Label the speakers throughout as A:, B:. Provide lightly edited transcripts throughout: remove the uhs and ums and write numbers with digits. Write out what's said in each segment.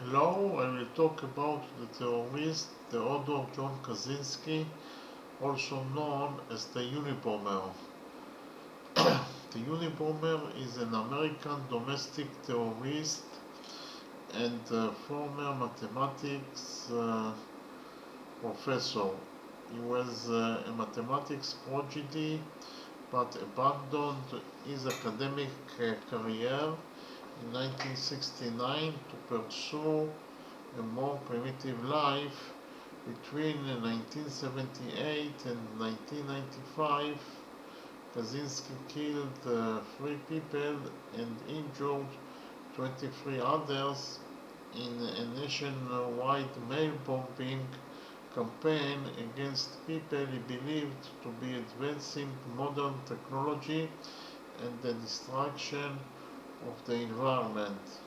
A: Hello, I will talk about the terrorist Theodore John Kaczynski, also known as the Unabomber. The Unabomber is an American domestic terrorist and former mathematics professor. He was a mathematics prodigy but abandoned his academic career in 1969 to pursue a more primitive life. Between 1978 and 1995, Kaczynski killed 3 people and injured 23 others in a nationwide mail bombing campaign against people he believed to be advancing modern technology and the destruction of the environment.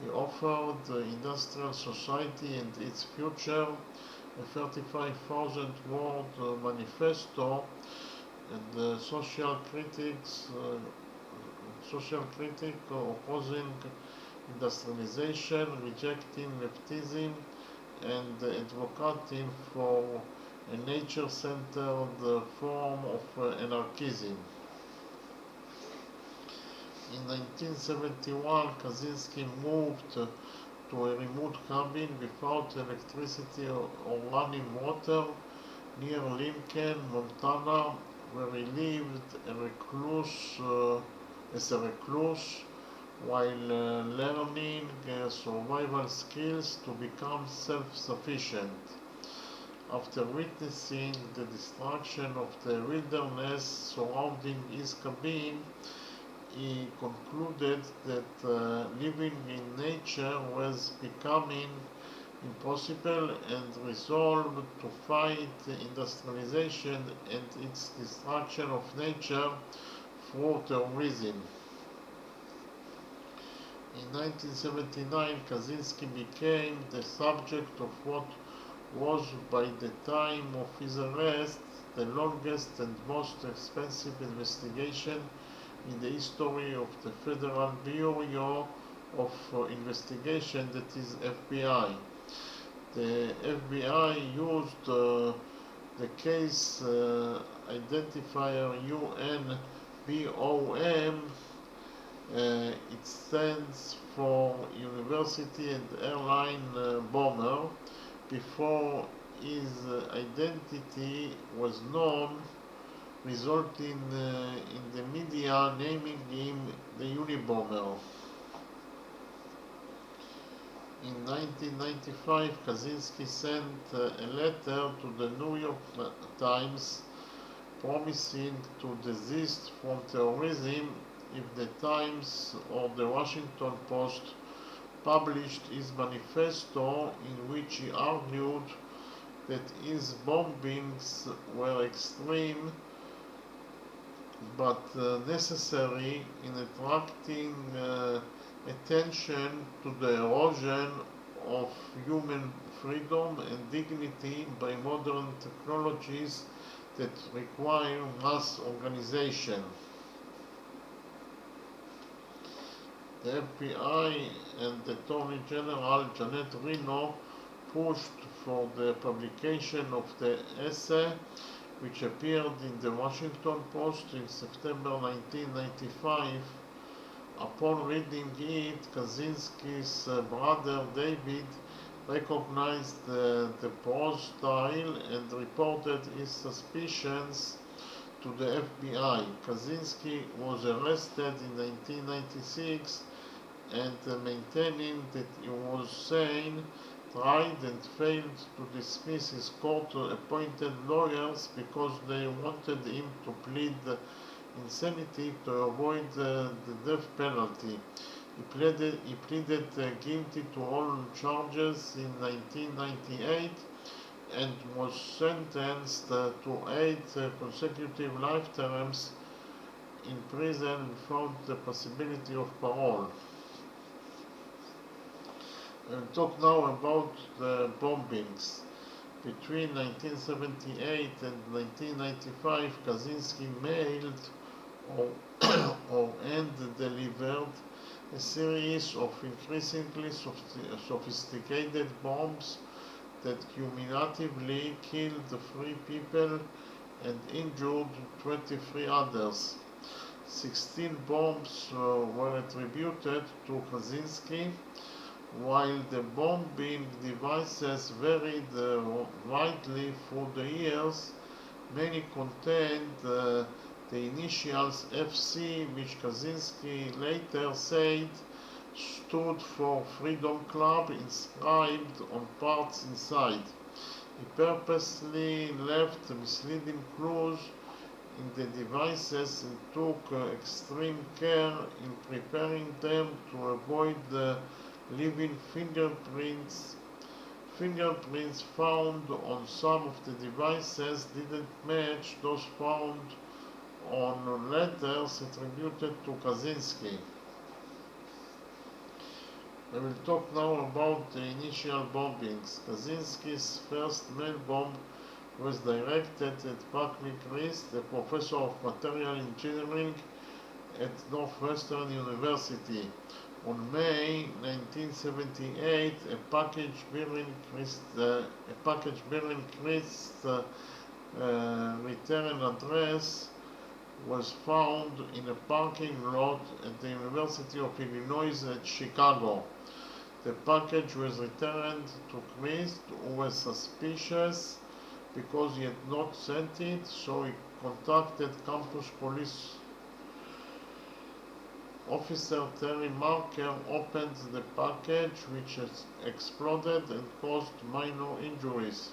A: He offered the industrial society and its future a 35,000-word manifesto, and the social critic opposing industrialization, rejecting leftism, and advocating for a nature-centered form of anarchism. In 1971, Kaczynski moved to a remote cabin without electricity or running water near Lincoln, Montana, where he lived as a recluse while learning survival skills to become self-sufficient. After witnessing the destruction of the wilderness surrounding his cabin, he concluded that living in nature was becoming impossible and resolved to fight industrialization and its destruction of nature through terrorism. In 1979, Kaczynski became the subject of what was, by the time of his arrest, the longest and most expensive investigation in the history of the Federal Bureau of Investigation, that is FBI. The FBI used the case identifier UNBOM. It stands for University and Airline Bomber. Before his identity was known, resulting in the media naming him the Unabomber. In 1995, Kaczynski sent a letter to the New York Times promising to desist from terrorism if the Times or the Washington Post published his manifesto, in which he argued that his bombings were extreme but necessary in attracting attention to the erosion of human freedom and dignity by modern technologies that require mass organization. The FBI and Attorney General Janet Reno pushed for the publication of the essay, which appeared in the Washington Post in September 1995. Upon reading it, Kaczynski's brother David recognized the prose style and reported his suspicions to the FBI. Kaczynski was arrested in 1996 and maintaining that he was sane, tried and failed to dismiss his court-appointed lawyers because they wanted him to plead insanity to avoid the death penalty. He pleaded guilty to all charges in 1998 and was sentenced to 8 consecutive life terms in prison without the possibility of parole. I'll talk now about the bombings. Between 1978 and 1995, Kaczynski mailed or, or hand-delivered a series of increasingly sophisticated bombs that cumulatively killed 3 people and injured 23 others. 16 bombs were attributed to KACZYNSKI, while the bombing devices varied widely through the years. Many contained the initials FC, which KACZYNSKI later said stood for Freedom Club, inscribed on parts inside. He purposely left misleading clues in the devices and took extreme care in preparing them to avoid leaving fingerprints. Fingerprints found on some of the devices didn't match those found on letters attributed to KACZYNSKI. I will talk now about the initial bombings. KACZYNSKI's first mail bomb was directed at Buckley Chris, the professor of material engineering at Northwestern University. On May 1978, a package bearing Christ's return address was found in a parking lot at the University of Illinois at Chicago. The package was returned to Christ, who was suspicious because he had not sent it, so he contacted campus police officer Terry Marker, opened the package, which exploded and caused minor injuries.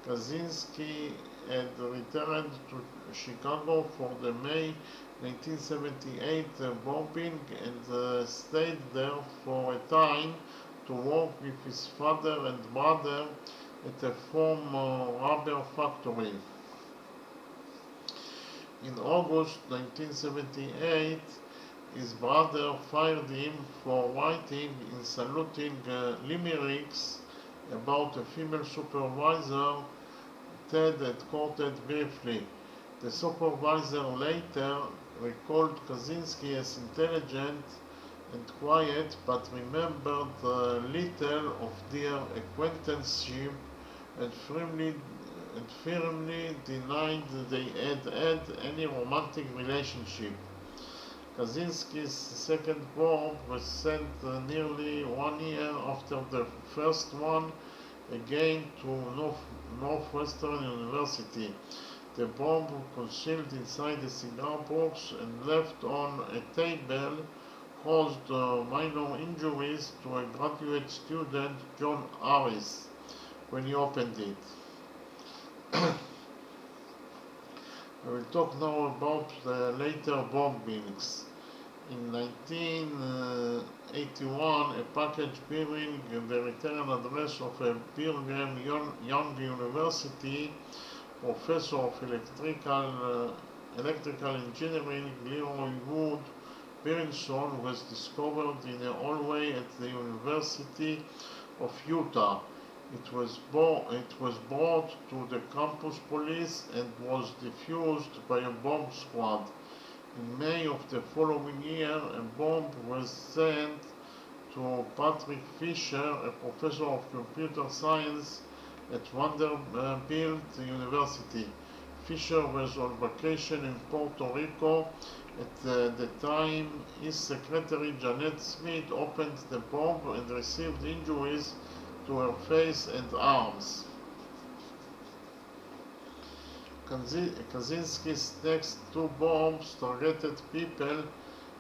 A: KACZYNSKI had returned to Chicago for the May 1978 bombing and stayed there for a time to work with his father and brother at a foam rubber factory. In August 1978, his brother fired him for writing insulting limericks about a female supervisor Ted had quoted briefly. The supervisor later recalled KACZYNSKI as intelligent and quiet, but remembered little of their acquaintanceship and firmly denied they had any romantic relationship. KACZYNSKI's second bomb was sent nearly 1 year after the first one, again to Northwestern University. The bomb concealed inside a cigar box and left on a table caused minor injuries to a graduate student, John Harris, when he opened it. I will talk now about the later bombings. In 1981, a package bearing the return address of a Brigham Young University professor of electrical engineering, Leroy Wood Berenson, was discovered in a hallway at the University of Utah. It was brought to the campus police and was defused by a bomb squad. In May of the following year, a bomb was sent to Patrick Fisher, a professor of computer science at Vanderbilt University. Fisher was on vacation in Puerto Rico. At the time, his secretary Janet Smith opened the bomb and received injuries to her face and arms. KACZYNSKI's next 2 bombs targeted people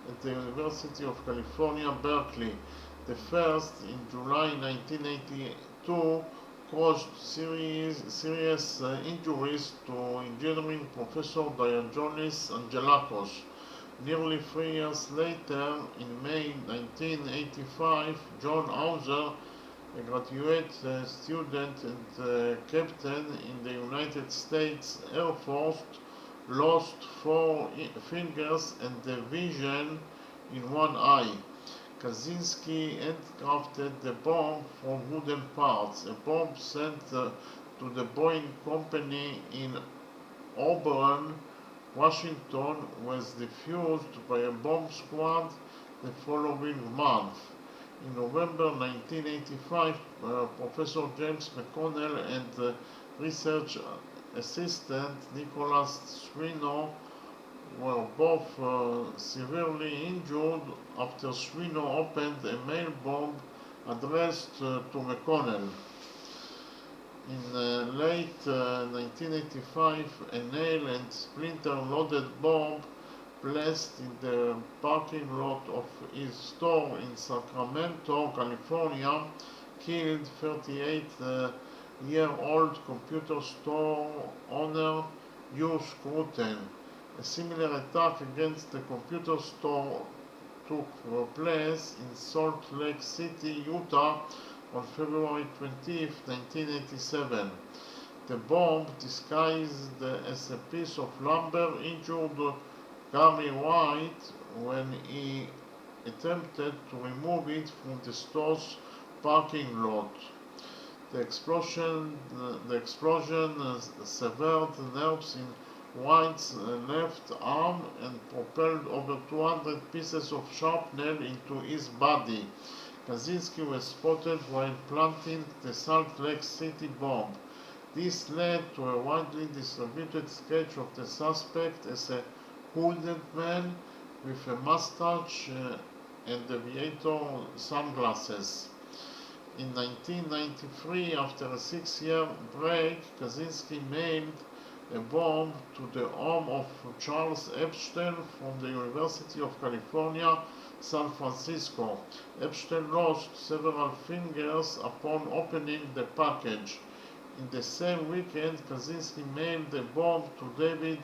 A: at the University of California, Berkeley. The first, in July 1982, caused serious injuries to engineering professor Diogenes Angelakos. Nearly 3 years later, in May 1985, John Hauser, a graduate student and captain in the United States Air Force, lost 4 fingers and the vision in one eye. KACZYNSKI handcrafted the bomb from wooden parts. A bomb sent to the Boeing Company in Auburn, Washington, was defused by a bomb squad the following month. In November 1985, Professor James McConnell and research assistant Nicholas Swino were both severely injured after Swino opened a mail bomb addressed to McConnell. In late 1985, a nail and splinter loaded bomb placed in the parking lot of his store in Sacramento, California, killed 38-year-old computer store owner Hugh Scruton. A similar attack against the computer store took place in Salt Lake City, Utah on February 20, 1987. The bomb, disguised as a piece of lumber, injured Gary White when he attempted to remove it from the store's parking lot. The explosion severed nerves in White's left arm and propelled over 200 pieces of shrapnel into his body. KACZYNSKI was spotted while planting the Salt Lake City bomb. This led to a widely distributed sketch of the suspect as a hooded man with a mustache and aviator sunglasses. In 1993, after a 6-year break, KACZYNSKI mailed a bomb to the home of Charles Epstein from the University of California, San Francisco. Epstein lost several fingers upon opening the package. In the same weekend, KACZYNSKI mailed a bomb to David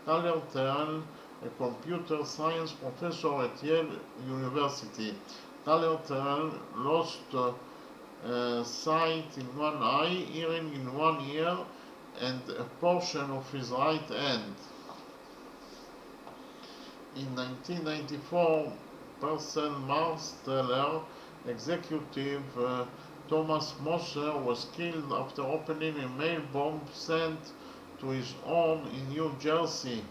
A: Tallerthal, a computer science professor at Yale University. Tallerthal lost sight in one eye, hearing in one ear, and a portion of his right hand. In 1994, Person Marsteller executive Thomas Moser was killed after opening a mail bomb sent to his home in New Jersey.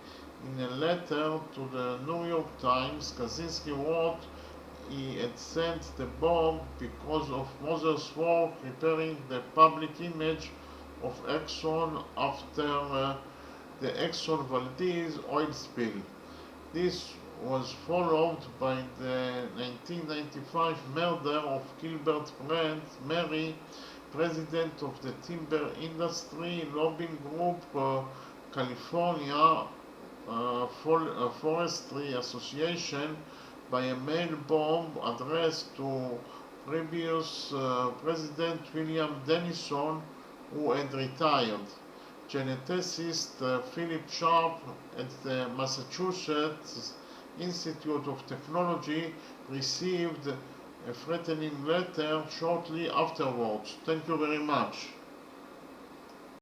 A: In a letter to the New York Times, KACZYNSKI wrote he had sent the bomb because of Moser's work repairing the public image of Exxon after the Exxon Valdez oil spill. This was followed by the 1995 murder of Gilbert Brent Mary, president of the timber industry lobbying group California Forestry Association, by a mail bomb addressed to previous President William Dennison, who had retired. Geneticist Philip Sharp at the Massachusetts Institute of Technology received a threatening letter shortly afterwards. Thank you very much.